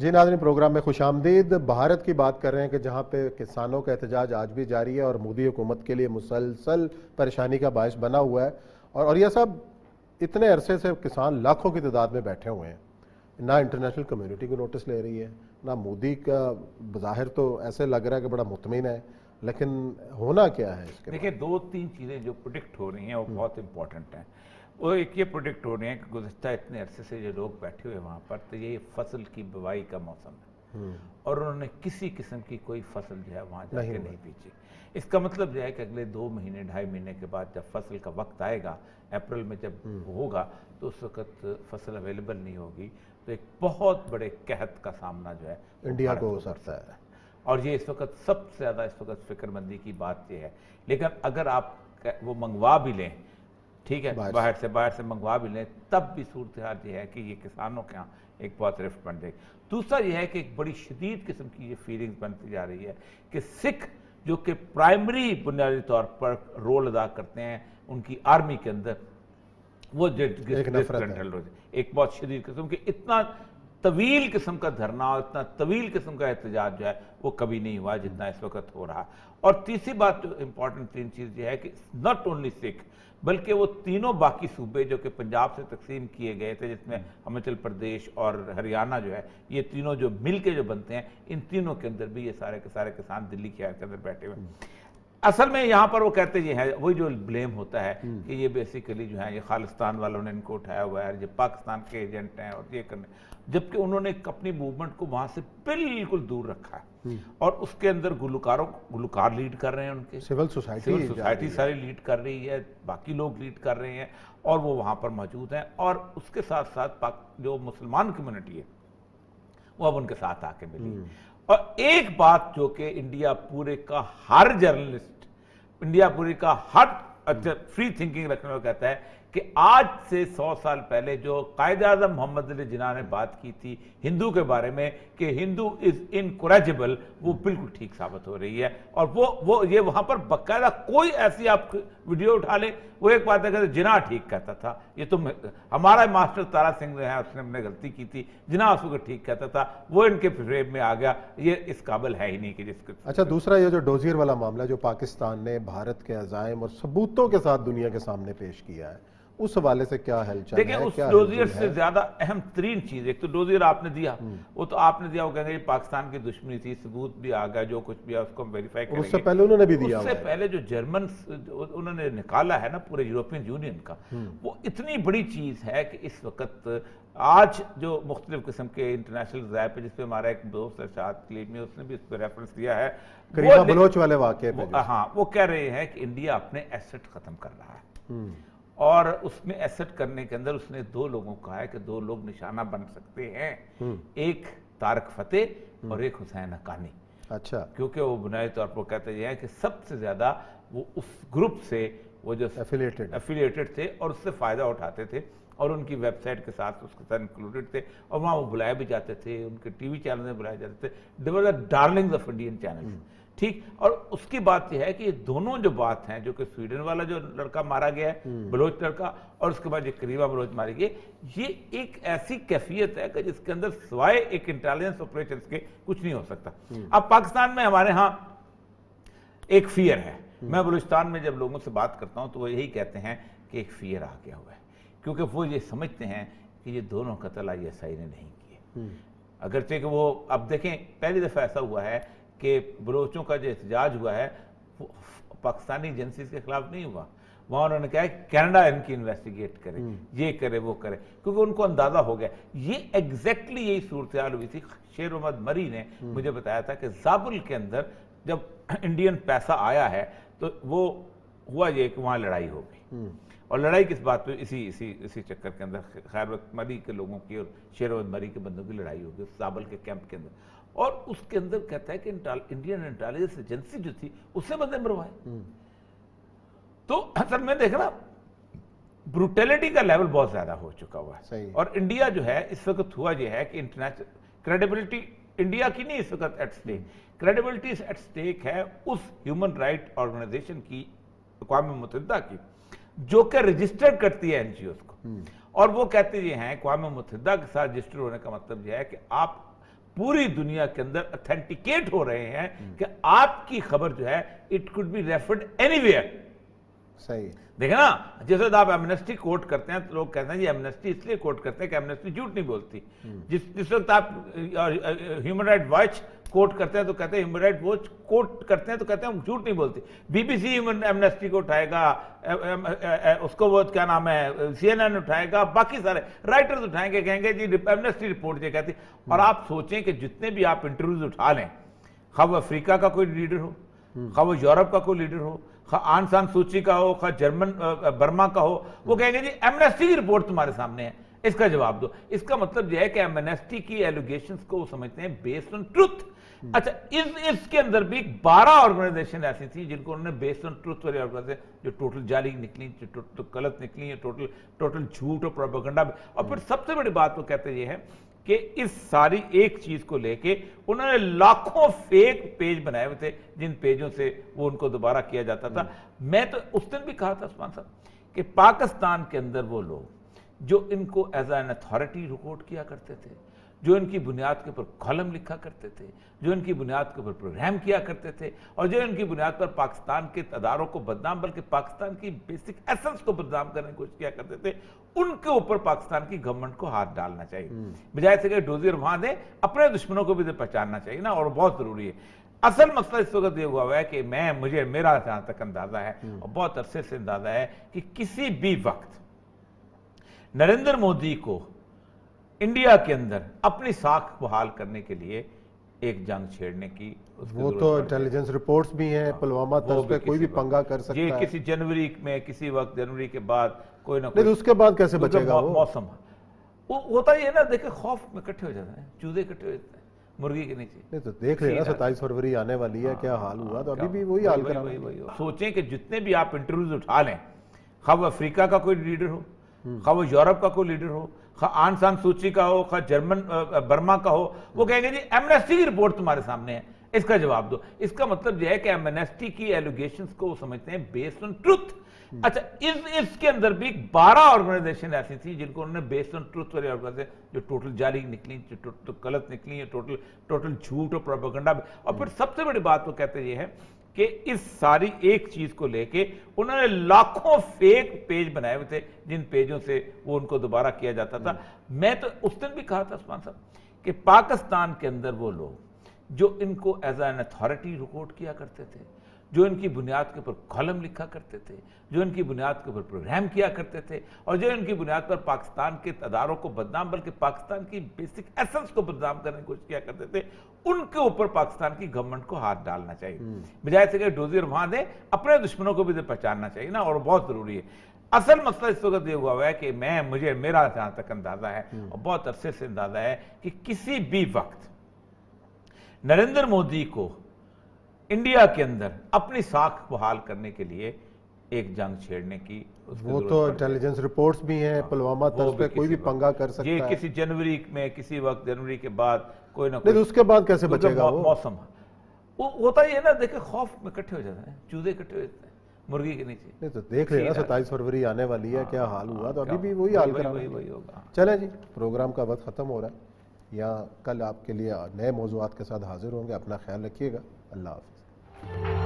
جی ناظرین، پروگرام میں خوش آمدید۔ بھارت کی بات کر رہے ہیں کہ جہاں پہ کسانوں کا احتجاج آج بھی جاری ہے اور مودی حکومت کے لیے مسلسل پریشانی کا باعث بنا ہوا ہے، اور اولیاء صاحب اتنے عرصے سے کسان لاکھوں کی تعداد میں بیٹھے ہوئے ہیں، نہ انٹرنیشنل کمیونٹی کو نوٹس لے رہی ہے، نہ مودی کا بظاہر تو ایسے لگ رہا ہے کہ بڑا مطمئن ہے، لیکن ہونا کیا ہے اس کے؟ دیکھیں، دو تین چیزیں جو پروڈکٹ ہو رہی ہیں وہ بہت امپورٹنٹ ہیں۔ وہ ایک یہ پروڈکٹ ہو رہی ہیں کہ گزشتہ اتنے عرصے سے جو لوگ بیٹھے ہوئے وہاں پر، تو یہ فصل کی بوائی کا موسم ہے اور انہوں نے کسی قسم کی کوئی فصل جو ہے وہاں جا کے نہیں بیچی۔ اس کا مطلب جو ہے کہ اگلے 2 مہینے 2.5 مہینے کے بعد جب فصل کا وقت آئے گا، اپریل میں جب ہوگا، تو اس وقت فصل اویلیبل نہیں ہوگی، تو ایک بہت بڑے قحط کا سامنا جو ہے انڈیا کو ہو سکتا ہے۔ اور یہ اس وقت سب سے زیادہ اس وقت فکر مندی کی بات یہ ہے۔ لیکن اگر آپ وہ منگوا بھی لیں، ٹھیک ہے، باہر سے منگوا بھی لیں، تب بھی صورتحال یہ ہے کہ یہ کسانوں کے ہاں ایک بہت رفت بن جائے گی۔ دوسرا یہ ہے کہ ایک بڑی شدید قسم کی یہ فیلنگز بنتی جا رہی ہے کہ سکھ جو کہ پرائمری بنیادی طور پر رول ادا کرتے ہیں ان کی آرمی کے اندر، وہ ایک بہت شدید قسم کی، اتنا طویل قسم کا دھرنا اور اتنا طویل قسم کا احتجاج جو ہے وہ کبھی نہیں ہوا جتنا اس وقت ہو رہا۔ اور تیسری بات جو امپورٹنٹ تین چیز یہ ہے کہ ناٹ اونلی سکھ بلکہ وہ تینوں باقی صوبے جو کہ پنجاب سے تقسیم کیے گئے تھے، جس میں ہماچل پردیش اور ہریانہ جو ہے، یہ تینوں جو مل کے جو بنتے ہیں، ان تینوں کے اندر بھی یہ سارے کے سارے کسان دلی شہر کے اندر بیٹھے ہوئے ہیں۔ اصل میں یہاں پر وہ کہتے یہ ہے، وہی جو بلیم ہوتا ہے کہ یہ بیسیکلی جو ہے یہ خالستان والوں نے ان کو اٹھایا ہوا ہے، یہ پاکستان کے ایجنٹ ہیں اور یہ کرنے، جبکہ انہوں نے اپنی موومنٹ کو وہاں سے بالکل دور رکھا ہے اور اس کے اندر گلوکار لیڈ کر رہے ہیں، ان کے سول سوسائٹی ساری لیڈ کر رہی ہے، باقی لوگ لیڈ کر رہے ہیں اور وہ وہاں پر موجود ہیں، اور اس کے ساتھ ساتھ جو مسلمان کمیونٹی ہے وہ اب ان کے ساتھ آ کے ملی۔ اور ایک بات جو کہ انڈیا پورے کا ہر جرنلسٹ، انڈیا پورے کا ہر فری تھنکنگ رکھنے والا کہتا ہے کہ آج سے 100 سال پہلے جو قائد اعظم محمد علی جناح نے بات کی تھی ہندو کے بارے میں کہ ہندو از انکوریجبل، وہ بالکل ٹھیک ثابت ہو رہی ہے۔ اور وہ یہ وہاں پر باقاعدہ کوئی ایسی آپ ویڈیو اٹھا لیں، وہ ایک بات ہے کہ جناح ٹھیک کہتا تھا، یہ تو ہمارا ماسٹر تارا سنگھ جو ہے اس نے غلطی کی تھی، جناح اس کو ٹھیک کہتا تھا، وہ ان کے فریب میں آ گیا، یہ اس قابل ہے ہی نہیں کہ جس کو۔ اچھا، دوسرا یہ جو ڈوزیر والا معاملہ جو پاکستان نے بھارت کے عزائم اور ثبوتوں کے ساتھ دنیا کے سامنے پیش کیا ہے، اس حوالے سے کیا ہلچل ہے؟ دیکھیں، اس ڈوزیر سے زیادہ اہم ترین چیز، ایک تو ڈوزیر آپ نے دیا، وہ تو آپ نے دیا، وہ کہیں گے پاکستان کی دشمنی تھی، ثبوت بھی آ گیا، جو کچھ بھی ہے اس کو ہم ویریفائی کریں گے۔ اس سے پہلے انہوں نے بھی دیا، اس سے پہلے جو جرمنز انہوں نے نکالا ہے نا پورے یورپین یونین کا، وہ اتنی بڑی چیز ہے کہ اس وقت آج جو مختلف قسم کے انٹرنیشنل ذرائع پہ، جس پہ ہمارا ایک دوست ارشاد کلیمی، اس نے بھی اس پہ ریفرنس دیا ہے، کریمہ بلوچ والے واقعے پہ، ہاں، وہ کہہ رہے ہیں کہ انڈیا اپنے ایسٹ ختم کر رہا ہے، اور اس میں ایسٹ کرنے کے اندر اس نے 2 لوگوں کو کہا ہے کہ 2 لوگ نشانہ بن سکتے ہیں، ایک طارق فتح اور ایک حسین حقانی۔ اچھا، کیونکہ وہ بنیادی طور پر کہتے ہیں کہ سب سے زیادہ وہ اس گروپ سے وہ جو ایفیلیٹڈ تھے اور اس سے فائدہ اٹھاتے تھے، اور ان کی ویب سائٹ کے ساتھ اس کے ساتھ انکلوڈڈ تھے، اور وہاں وہ بلائے بھی جاتے تھے، ان کے ٹی وی چینل میں بلائے جاتے تھے، دے ور دی ڈارلنگز آف انڈین چینلز، ٹھیک۔ اور اس کی بات یہ ہے کہ یہ دونوں جو بات ہیں، جو کہ سویڈن والا جو لڑکا مارا گیا ہے، بلوچ لڑکا، اور اس کے بعد یہ کریمہ بلوچ ماری گئی، یہ ایک ایسی کیفیت ہے کہ جس کے اندر سوائے ایک انٹیلیجنس آپریشنز کے کچھ نہیں ہو سکتا۔ اب پاکستان میں ہمارے ہاں ایک فیئر ہے، میں بلوچستان میں جب لوگوں سے بات کرتا ہوں تو وہ یہی کہتے ہیں کہ ایک فیئر آ گیا ہوا ہے، کیونکہ وہ یہ سمجھتے ہیں کہ یہ دونوں قتل ISI نے نہیں کیے، اگرچہ کہ وہ اب دیکھیں پہلی دفعہ ایسا ہوا ہے کہ بلوچوں کا جو احتجاج ہوا ہے وہ پاکستانی ایجنسیز کے خلاف نہیں ہوا، وہاں انہوں نے کہا کہ کینیڈا ان کی انویسٹیگیٹ کرے، یہ کرے وہ کرے، کیونکہ ان کو اندازہ ہو گیا۔ یہ ایگزیکٹلی یہی صورتحال ہوئی تھی۔ شیر محمد مری نے مجھے بتایا تھا کہ زابل کے اندر جب انڈین پیسہ آیا ہے تو وہ ہوا یہ کہ وہاں لڑائی ہو گئی، اور لڑائی کس بات پہ؟ اسی چکر کے اندر خیر وقت مری کے لوگوں کی اور شیر محمد مری کے بندوں کی لڑائی ہو گئی زابل کے کیمپ کے اندر، اور اس کے اندر کہتا ہے کہ انڈین انٹیلیجنس ایجنسی جو تھی اس سے بندے مروائے۔ تو اصل میں دیکھنا بروٹیلٹی کا لیول بہت زیادہ ہو چکا ہوا ہے، اور انڈیا جو ہے اس وقت ہوا یہ ہے کہ انٹرنیشنل کریڈیبلٹی انڈیا کی نہیں اس وقت ایٹ سٹیک، کریڈیبلٹی ایٹ سٹیک ہے اس ہیومن رائٹ آرگنائزیشن کی، اقوام متحدہ کی، جو کہ رجسٹر کرتی ہے NGOs کو، اور وہ کہتے یہ ہیں اقوام متحدہ کے ساتھ رجسٹر ہونے کا مطلب یہ ہے کہ آپ پوری دنیا کے اندر اتھینٹیکیٹ ہو رہے ہیں کہ آپ کی خبر جو ہے it could be referred anywhere. صحیح دیکھیں نا, جیسے آپ ایمنسٹی کوٹ کرتے ہیں تو لوگ کہتے ہیں جی ایمنسٹی اس لیے کوٹ کرتے ہیں کہ ایمنسٹی جھوٹ نہیں بولتی. جس وقت آپ ہیومن رائٹ واچ کوٹ کرتے ہیں تو کہتے ہیں ہیومن رائٹ واچ کوٹ کرتے ہیں تو کہتے ہیں جھوٹ نہیں بولتی. بی بی سی ایمنسٹی کو اٹھائے گا, اس کو وہ کیا نام ہے سی این این اٹھائے گا, باقی سارے رائٹرز اٹھائیں گے, کہیں گے جی ایمنسٹی رپورٹ یہ کہتی. اور آپ سوچیں کہ جتنے بھی آپ انٹرویوز اٹھا لیں, خواہ وہ افریقہ کا کوئی لیڈر ہو, خواہ وہ یورپ کا کوئی لیڈر ہو, خواہ آن سان سوچی کا ہو, خواہ جرمن برما کا ہو, وہ کہیں گے جی ایمنسٹی کی رپورٹ تمہارے سامنے ہے, اس کا جواب دو. اس کا مطلب یہ ہے کہ ایمنسٹی کی ایلیگیشنز کو وہ سمجھتے ہیں بیسڈ آن ٹروتھ. اچھا اس کے اندر بھی 12 آرگنائزیشن ایسی تھی جن کو انہوں نے بیسڈ آن ٹروتھ والی آرگنائزیشن, جو ٹوٹل جعلی نکلی, جو غلط نکلی, ٹوٹل جھوٹ اور پروپیگنڈا. اور پھر سب سے بڑی بات وہ کہتے یہ ہے کہ اس ساری ایک چیز کو لے کے انہوں نے لاکھوں فیک پیج بنائے ہوئے تھے, جن پیجوں سے وہ ان کو دوبارہ کیا جاتا تھا. میں تو اس دن بھی کہا تھا عثمان صاحب کہ پاکستان کے اندر وہ لوگ جو ان کو ایز این اتھارٹی رپورٹ کیا کرتے تھے, جو ان کی بنیاد کے اوپر کالم لکھا کرتے تھے, جو ان کی بنیاد کے اوپر پروگرام کیا کرتے تھے, اور جو ان کی بنیاد پر پاکستان کے اداروں کو بدنام بلکہ پاکستان کی بیسک ایسنس کو بدنام کرنے کی کوشش کیا کرتے تھے, ان کے اوپر پاکستان کی گورنمنٹ کو ہاتھ ڈالنا چاہیے. بجائے سے کہ ڈوزیر وہاں دیں, اپنے دشمنوں کو بھی پہچاننا چاہیے نا, اور بہت ضروری ہے. اصل مسئلہ اس وقت یہ ہوا ہے کہ میرا جہاں تک اندازہ ہے, اور بہت عرصے سے اندازہ ہے, کہ کسی بھی وقت نریندر مودی کو انڈیا کے اندر اپنی ساکھ بحال کرنے کے لیے ایک جنگ چھیڑنے کی وہ تو انٹیلیجنس رپورٹس بھی ہیں, پلوامہ طرز پہ کوئی بھی پنگا کر سکتا ہے. یہ کسی جنوری میں, کسی وقت جنوری کے بعد کوئی نہ کوئی. اس کے بعد کیسے بچے گا وہ؟ موسم ہوتا یہ نا, دیکھیں خوف میں کٹھے ہو جاتے ہیں, چوزے اکٹھے ہو جاتے ہیں مرغی کے نیچے. نہیں تو دیکھ لینا 27 فروری آنے والی ہے, کیا حال ہوا, تو ابھی بھی وہی حال کرا. سوچیں کہ جتنے بھی آپ انٹرویوز اٹھا لیں, خواہ وہ افریقہ کا کوئی لیڈر ہو, خواہ وہ یورپ کا کوئی لیڈر ہو, خواہ آن سان سوچی کا ہو, خواہ جرمن برما کا ہو, وہ کہیں گے جی ایمنسٹی کی رپورٹ تمہارے سامنے ہے, اس کا جواب دو. اس کا مطلب یہ ہے کہ ایمنسٹی کی ایلیگیشنز کو وہ سمجھتے ہیں بیسڈ آن ٹروتھ. اچھا اس کے اندر بھی 12 آرگنائزیشن ایسی تھی جن کو انہوں نے بیسڈ آن ٹروتھ والی آرگنائزیشن, جو ٹوٹل جعلی نکلی, جو غلط نکلی, ٹوٹل جھوٹ اور پروپیگنڈا. اور پھر سب سے بڑی بات وہ کہتے یہ ہے کہ اس ساری ایک چیز کو لے کے انہوں نے لاکھوں فیک پیج بنائے ہوئے تھے, جن پیجوں سے وہ ان کو دوبارہ کیا جاتا تھا. میں تو اس دن بھی کہا تھا عثمان صاحب کہ پاکستان کے اندر وہ لوگ جو ان کو ایز این اتھارٹی رپورٹ کیا کرتے تھے, جو ان کی بنیاد کے اوپر کالم لکھا کرتے تھے, جو ان کی بنیاد کے اوپر پروگرام کیا کرتے تھے, اور جو ان کی بنیاد پر پاکستان کے اداروں کو بدنام بلکہ پاکستان کی بیسک ایسنس کو بدنام کرنے کی کوشش کیا کرتے تھے, ان کے اوپر پاکستان کی گورنمنٹ کو ہاتھ ڈالنا چاہیے. بجائے سے کہ ڈوزیر وہاں دیں, اپنے دشمنوں کو بھی پہچاننا چاہیے نا, اور بہت ضروری ہے. اصل مسئلہ اس وقت یہ ہوا ہے کہ میرا جہاں تک اندازہ ہے, اور بہت عرصے سے اندازہ ہے, کہ کسی بھی وقت نریندر مودی کو انڈیا کے اندر اپنی ساکھ بحال کرنے کے لیے ایک جنگ چھیڑنے کی. وہ تو انٹیلیجنس رپورٹس بھی ہیں, پلوامہ طرز پہ کوئی بھی پنگا کر سکتا ہے. یہ کسی جنوری میں, کسی وقت جنوری کے بعد کوئی نہ کوئی. اس کے بعد کیسے بچے گا وہ؟ موسم ہوتا یہ نا, دیکھیں خوف میں کٹھے ہو جاتے ہیں, چوزے اکٹھے ہو جاتے ہیں مرغی کے نیچے. نہیں تو دیکھ لینا 27 فروری آنے والی ہے, کیا حال ہوا, تو ابھی بھی وہی حال کرا. چلیں جی, پروگرام کا وقت ختم ہو رہا ہے. یہاں کل آپ کے لیے نئے موضوعات کے ساتھ حاضر ہوں گے. اپنا خیال رکھیے گا. اللہ حافظ.